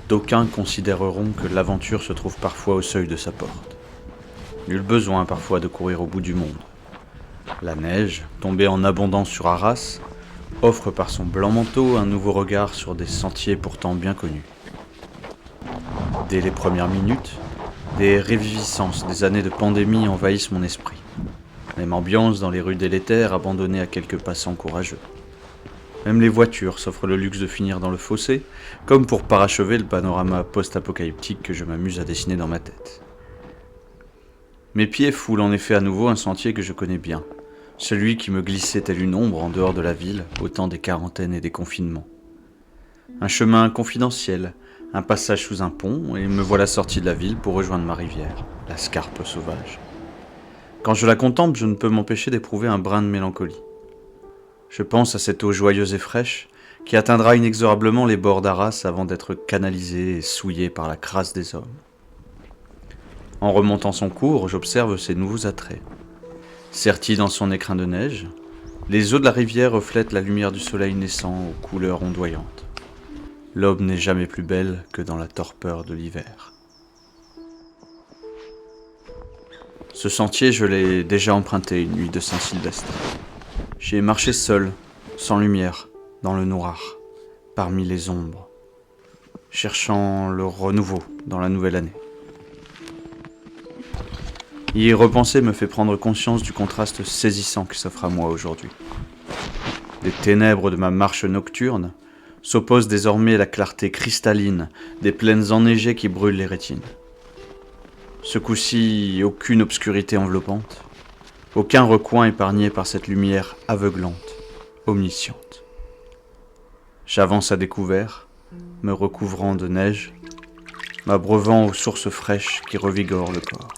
d'aucuns considéreront que l'aventure se trouve parfois au seuil de sa porte. Nul besoin parfois de courir au bout du monde. La neige, tombée en abondance sur Arras, offre par son blanc manteau un nouveau regard sur des sentiers pourtant bien connus. Dès les premières minutes, des réviviscences des années de pandémie envahissent mon esprit. Même ambiance dans les rues délétères abandonnées à quelques passants courageux. Même les voitures s'offrent le luxe de finir dans le fossé, comme pour parachever le panorama post-apocalyptique que je m'amuse à dessiner dans ma tête. Mes pieds foulent en effet à nouveau un sentier que je connais bien, celui qui me glissait telle une ombre en dehors de la ville au temps des quarantaines et des confinements. Un chemin confidentiel, un passage sous un pont, et me voilà sorti de la ville pour rejoindre ma rivière, la Scarpe sauvage. Quand je la contemple, je ne peux m'empêcher d'éprouver un brin de mélancolie. Je pense à cette eau joyeuse et fraîche qui atteindra inexorablement les bords d'Arras avant d'être canalisée et souillée par la crasse des hommes. En remontant son cours, j'observe ses nouveaux attraits. Sertie dans son écrin de neige, les eaux de la rivière reflètent la lumière du soleil naissant aux couleurs ondoyantes. L'aube n'est jamais plus belle que dans la torpeur de l'hiver. Ce sentier, je l'ai déjà emprunté une nuit de Saint-Sylvestre. J'y ai marché seul, sans lumière, dans le noir, parmi les ombres, cherchant le renouveau dans la nouvelle année. Y repenser me fait prendre conscience du contraste saisissant qui s'offre à moi aujourd'hui. Des ténèbres de ma marche nocturne s'oppose désormais la clarté cristalline des plaines enneigées qui brûlent les rétines. Ce coup-ci, aucune obscurité enveloppante, aucun recoin épargné par cette lumière aveuglante, omnisciente. J'avance à découvert, me recouvrant de neige, m'abreuvant aux sources fraîches qui revigorent le corps.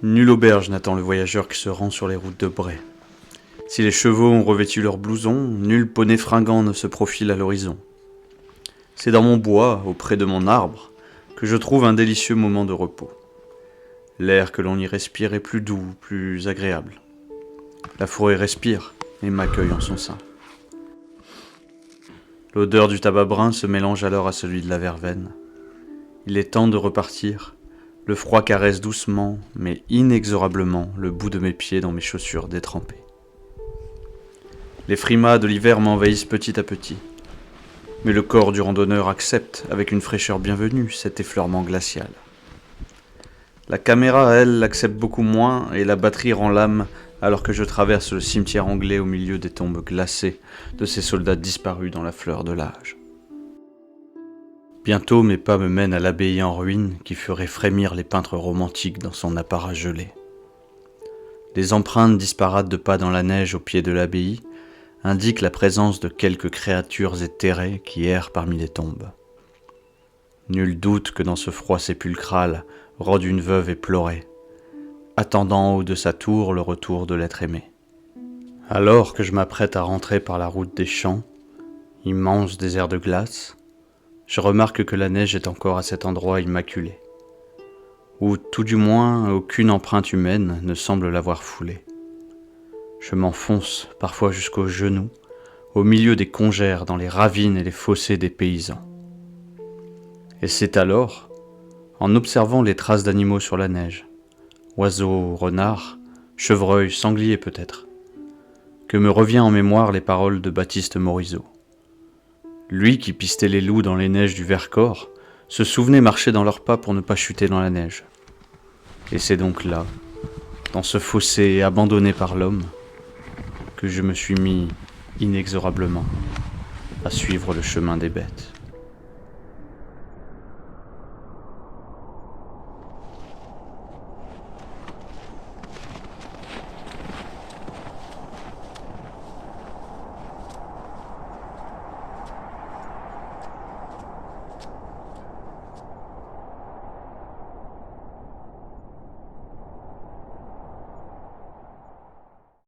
Nulle auberge n'attend le voyageur qui se rend sur les routes de Bray. Si les chevaux ont revêtu leurs blousons, nul poney fringant ne se profile à l'horizon. C'est dans mon bois, auprès de mon arbre, que je trouve un délicieux moment de repos. L'air que l'on y respire est plus doux, plus agréable. La forêt respire et m'accueille en son sein. L'odeur du tabac brun se mélange alors à celui de la verveine. Il est temps de repartir. Le froid caresse doucement, mais inexorablement, le bout de mes pieds dans mes chaussures détrempées. Les frimas de l'hiver m'envahissent petit à petit. Mais le corps du randonneur accepte, avec une fraîcheur bienvenue, cet effleurement glacial. La caméra, elle, l'accepte beaucoup moins, et la batterie rend l'âme alors que je traverse le cimetière anglais au milieu des tombes glacées de ces soldats disparus dans la fleur de l'âge. Bientôt mes pas me mènent à l'abbaye en ruine qui ferait frémir les peintres romantiques dans son apparat gelé. Les empreintes disparates de pas dans la neige au pied de l'abbaye indiquent la présence de quelques créatures éthérées qui errent parmi les tombes. Nul doute que dans ce froid sépulcral rôde une veuve éplorée, attendant en haut de sa tour le retour de l'être aimé. Alors que je m'apprête à rentrer par la route des champs, immense désert de glace, je remarque que la neige est encore à cet endroit immaculé, où tout du moins aucune empreinte humaine ne semble l'avoir foulée. Je m'enfonce, parfois jusqu'aux genoux, au milieu des congères, dans les ravines et les fossés des paysans. Et c'est alors, en observant les traces d'animaux sur la neige, oiseaux, renards, chevreuils, sangliers peut-être, que me revient en mémoire les paroles de Baptiste Morisot. Lui qui pistait les loups dans les neiges du Vercors, se souvenait marcher dans leurs pas pour ne pas chuter dans la neige. Et c'est donc là, dans ce fossé abandonné par l'homme, que je me suis mis inexorablement à suivre le chemin des bêtes.